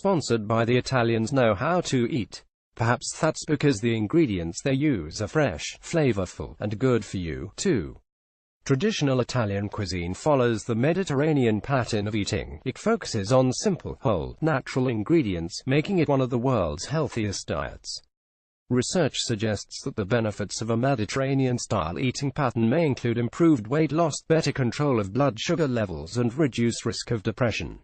sponsored by the Italians know how to eat. Perhaps that's because the ingredients they use are fresh, flavorful, and good for you, too. Traditional Italian cuisine follows the Mediterranean pattern of eating. It focuses on simple, whole, natural ingredients, making it one of the world's healthiest diets. Research suggests that the benefits of a Mediterranean-style eating pattern may include improved weight loss, better control of blood sugar levels, and reduced risk of depression.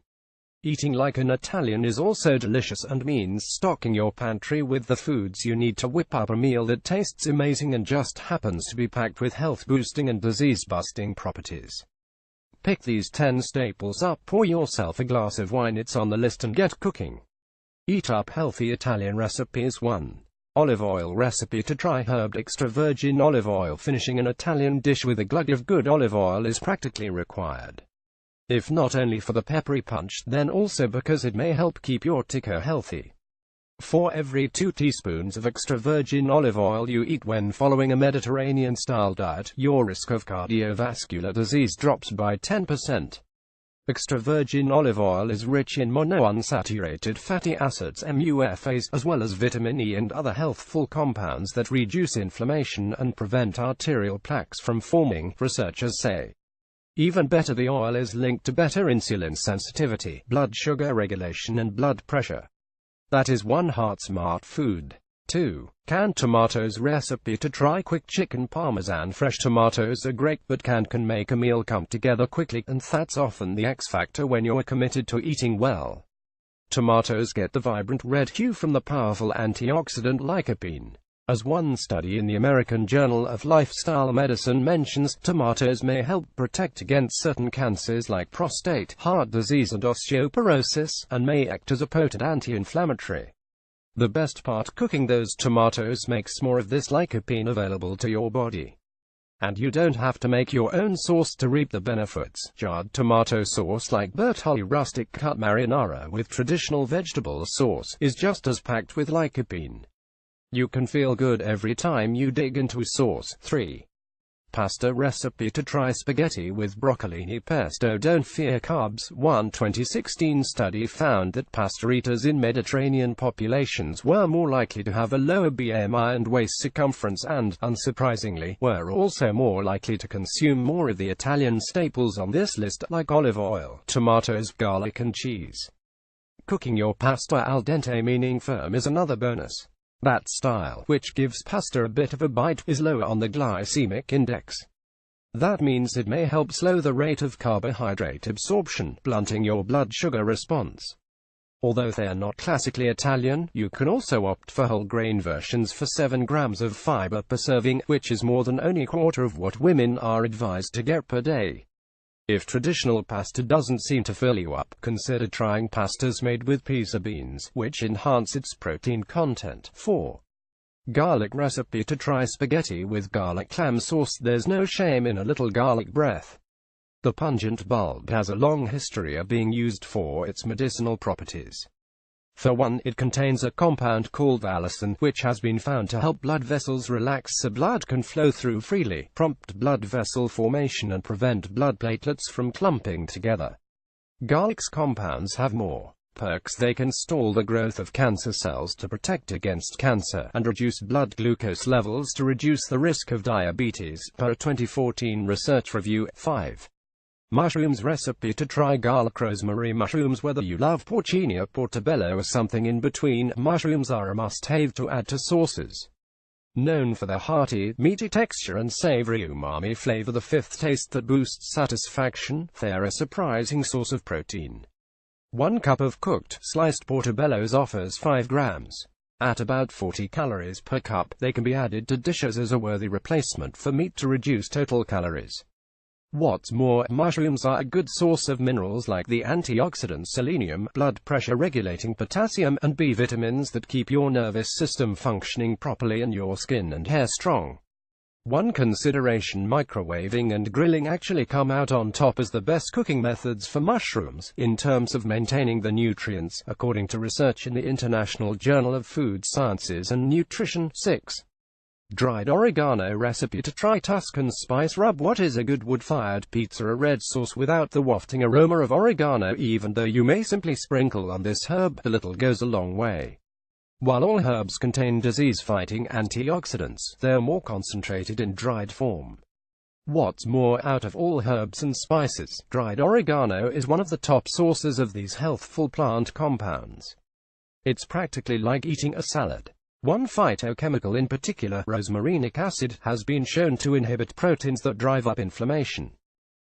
Eating like an Italian is also delicious and means stocking your pantry with the foods you need to whip up a meal that tastes amazing and just happens to be packed with health-boosting and disease-busting properties. Pick these 10 staples up, pour yourself a glass of wine, it's on the list, and get cooking. Eat up healthy Italian recipes. 1. Olive oil recipe to try. Herbed extra virgin olive oil. Finishing an Italian dish with a glug of good olive oil is practically required. If not only for the peppery punch, then also because it may help keep your tikka healthy. For every 2 teaspoons of extra virgin olive oil you eat when following a Mediterranean-style diet, your risk of cardiovascular disease drops by 10%. Extra virgin olive oil is rich in monounsaturated fatty acids (MUFAs), as well as vitamin E and other healthful compounds that reduce inflammation and prevent arterial plaques from forming, researchers say. Even better, the oil is linked to better insulin sensitivity, blood sugar regulation, and blood pressure. That is one heart-smart food. 2. Canned tomatoes recipe to try. Quick chicken parmesan. Fresh tomatoes are great, but canned can make a meal come together quickly, and that's often the X factor when you're committed to eating well. Tomatoes get the vibrant red hue from the powerful antioxidant lycopene. As one study in the American Journal of Lifestyle Medicine mentions, tomatoes may help protect against certain cancers like prostate, heart disease, and osteoporosis, and may act as a potent anti-inflammatory. The best part: cooking those tomatoes makes more of this lycopene available to your body. And you don't have to make your own sauce to reap the benefits. Jarred tomato sauce like Bertolli rustic cut marinara with traditional vegetable sauce is just as packed with lycopene. You can feel good every time you dig into sauce. 3. Pasta recipe to try. Spaghetti with broccolini pesto. Don't fear carbs. One 2016 study found that pasta eaters in Mediterranean populations were more likely to have a lower BMI and waist circumference and, unsurprisingly, were also more likely to consume more of the Italian staples on this list, like olive oil, tomatoes, garlic, and cheese. Cooking your pasta al dente, meaning firm, is another bonus. That style, which gives pasta a bit of a bite, is lower on the glycemic index. That means it may help slow the rate of carbohydrate absorption, blunting your blood sugar response. Although they are not classically Italian, you can also opt for whole grain versions for 7 grams of fiber per serving, which is more than only a quarter of what women are advised to get per day. If traditional pasta doesn't seem to fill you up, consider trying pastas made with pisa beans, which enhance its protein content. 4. Garlic recipe to try. Spaghetti with garlic clam sauce. There's no shame in a little garlic breath. The pungent bulb has a long history of being used for its medicinal properties. For one, it contains a compound called allicin, which has been found to help blood vessels relax so blood can flow through freely, prompt blood vessel formation, and prevent blood platelets from clumping together. Garlic's compounds have more perks. They can stall the growth of cancer cells to protect against cancer, and reduce blood glucose levels to reduce the risk of diabetes, per a 2014 research review. 5. Mushrooms recipe to try. Garlic rosemary mushrooms. Whether you love porcini or portobello or something in between, mushrooms are a must-have to add to sauces. Known for their hearty, meaty texture and savory umami flavor, the fifth taste that boosts satisfaction, they're a surprising source of protein. 1 cup of cooked, sliced portobellos offers 5 grams. At about 40 calories per cup, they can be added to dishes as a worthy replacement for meat to reduce total calories. What's more, mushrooms are a good source of minerals like the antioxidants selenium, blood pressure regulating potassium, and B vitamins that keep your nervous system functioning properly and your skin and hair strong. One consideration: microwaving and grilling actually come out on top as the best cooking methods for mushrooms, in terms of maintaining the nutrients, according to research in the International Journal of Food Sciences and Nutrition. 6. Dried oregano recipe to try Tuscan spice rub. What is a good wood-fired pizza? A red sauce without the wafting aroma of oregano. Even though you may simply sprinkle on this herb, a little goes a long way. While all herbs contain disease-fighting antioxidants, they are more concentrated in dried form. What's more, out of all herbs and spices, dried oregano is one of the top sources of these healthful plant compounds. It's practically like eating a salad. One phytochemical in particular, rosmarinic acid, has been shown to inhibit proteins that drive up inflammation.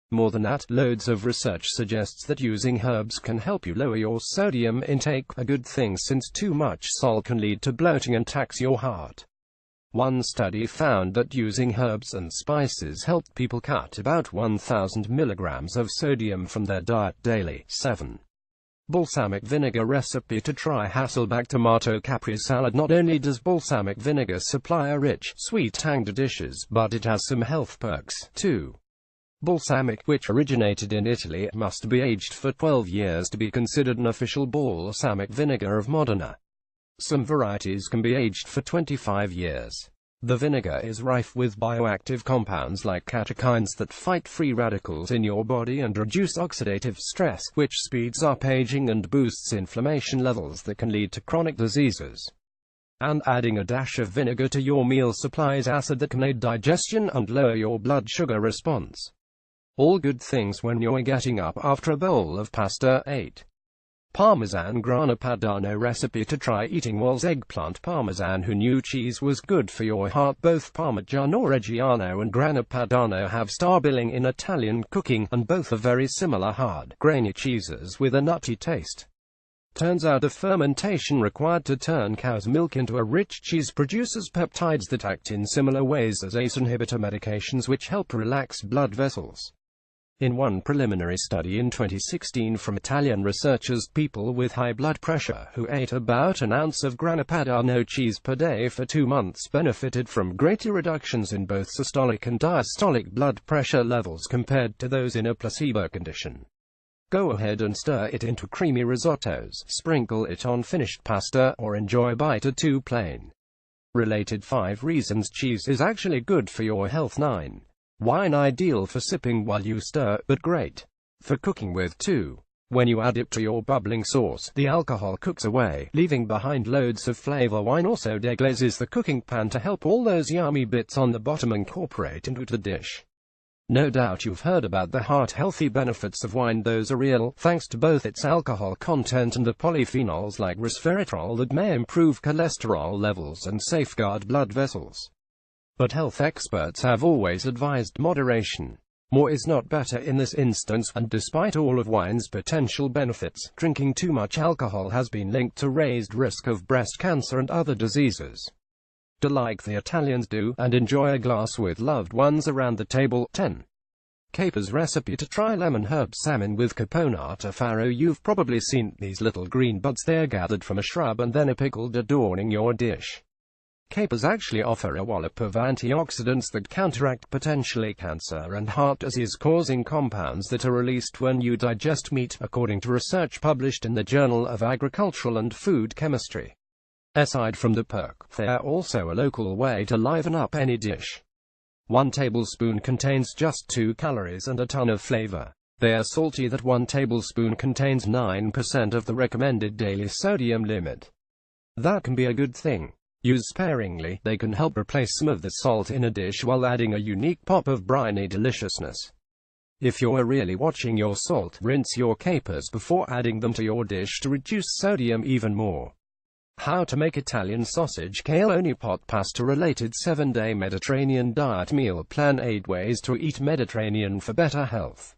More than that, loads of research suggests that using herbs can help you lower your sodium intake, a good thing since too much salt can lead to bloating and tax your heart. One study found that using herbs and spices helped people cut about 1,000 milligrams of sodium from their diet daily. 7. Balsamic vinegar recipe to try Hasselback tomato Capri salad. Not only does balsamic vinegar supply a rich, sweet tang to dishes, but it has some health perks, too. Balsamic, which originated in Italy, must be aged for 12 years to be considered an official balsamic vinegar of Modena. Some varieties can be aged for 25 years. The vinegar is rife with bioactive compounds like catechins that fight free radicals in your body and reduce oxidative stress, which speeds up aging and boosts inflammation levels that can lead to chronic diseases. And adding a dash of vinegar to your meal supplies acid that can aid digestion and lower your blood sugar response. All good things when you're getting up after a bowl of pasta. 8. Parmesan Grana Padano recipe to try eating Wall's eggplant parmesan. Who knew cheese was good for your heart? Both Parmigiano Reggiano and Grana Padano have star billing in Italian cooking, and both are very similar hard, grainy cheeses with a nutty taste. Turns out the fermentation required to turn cow's milk into a rich cheese produces peptides that act in similar ways as ACE inhibitor medications, which help relax blood vessels. In one preliminary study in 2016 from Italian researchers, people with high blood pressure who ate about an ounce of Grana Padano cheese per day for 2 months benefited from greater reductions in both systolic and diastolic blood pressure levels compared to those in a placebo condition. Go ahead and stir it into creamy risottos, sprinkle it on finished pasta, or enjoy a bite or two plain. Related 5 reasons cheese is actually good for your health. 9. Wine ideal for sipping while you stir, but great for cooking with too. When you add it to your bubbling sauce, the alcohol cooks away, leaving behind loads of flavor. Wine also deglazes the cooking pan to help all those yummy bits on the bottom incorporate into the dish. No doubt you've heard about the heart-healthy benefits of wine. Those are real, thanks to both its alcohol content and the polyphenols like resveratrol that may improve cholesterol levels and safeguard blood vessels. But health experts have always advised moderation. More is not better in this instance, and despite all of wine's potential benefits, drinking too much alcohol has been linked to raised risk of breast cancer and other diseases. Do like the Italians do, and enjoy a glass with loved ones around the table. 10. Capers recipe to try lemon herb salmon with caponata farro. You've probably seen these little green buds. They are gathered from a shrub and then pickled, adorning your dish. Capers actually offer a wallop of antioxidants that counteract potentially cancer and heart disease-causing compounds that are released when you digest meat, according to research published in the Journal of Agricultural and Food Chemistry. Aside from the perk, they're also a local way to liven up any dish. 1 tablespoon contains just 2 calories and a ton of flavor. They are salty. That 1 tablespoon contains 9% of the recommended daily sodium limit. That can be a good thing. Used sparingly, they can help replace some of the salt in a dish while adding a unique pop of briny deliciousness. If you're really watching your salt, rinse your capers before adding them to your dish to reduce sodium even more. How to make Italian sausage cannelloni pot pasta. Related 7-day Mediterranean diet meal plan. 8 ways to eat Mediterranean for better health.